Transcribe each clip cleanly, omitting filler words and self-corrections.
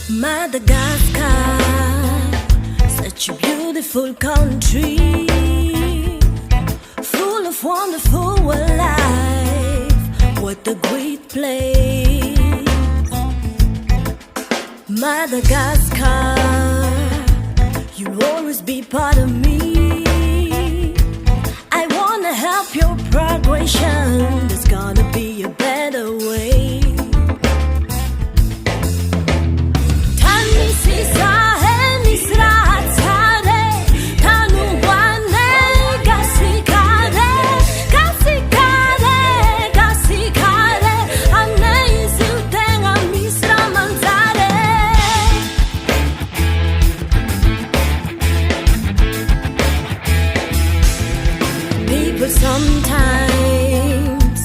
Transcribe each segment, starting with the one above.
Madagascar, such a beautiful country, full of wonderful wildlife. What a great place, Madagascar. You'll always be part of me. I wanna help your progression. There's gonna be a better way. Tany sisahe misrat sare, tanu wane gasikare, gasikare, gasikare, ane izutenga misra manzare. People sometimes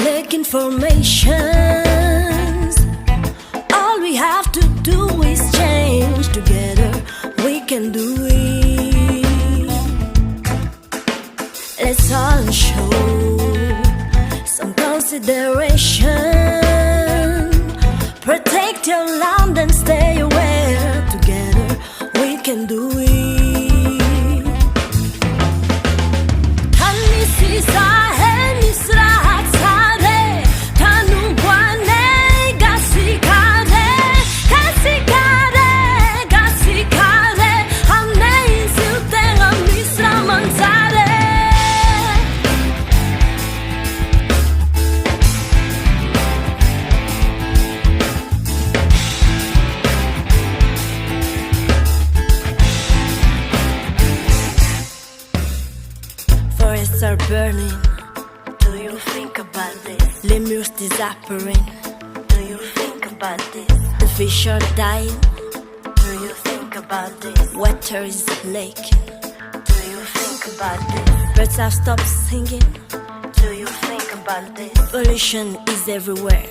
lack informations. All we have to do is change. Together we can do it. Let's all show some consideration. Protect your land and stay aware. Together we can do it. Tany sisahe misrat sare, tanu wane gasikare, gasikare, gasikare, ane izutenga misra manzare. Forests are burning. Do you think about this? Lemurs disappearing. Do you think about this? The fish are dying. Do you think about this? Water is leaking. Do you think about this? Birds have stopped singing. Do you think about this? Pollution is everywhere.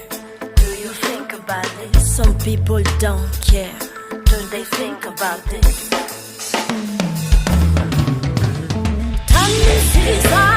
Do you think about this? Some people don't care. Do they think about this? Tany sisahe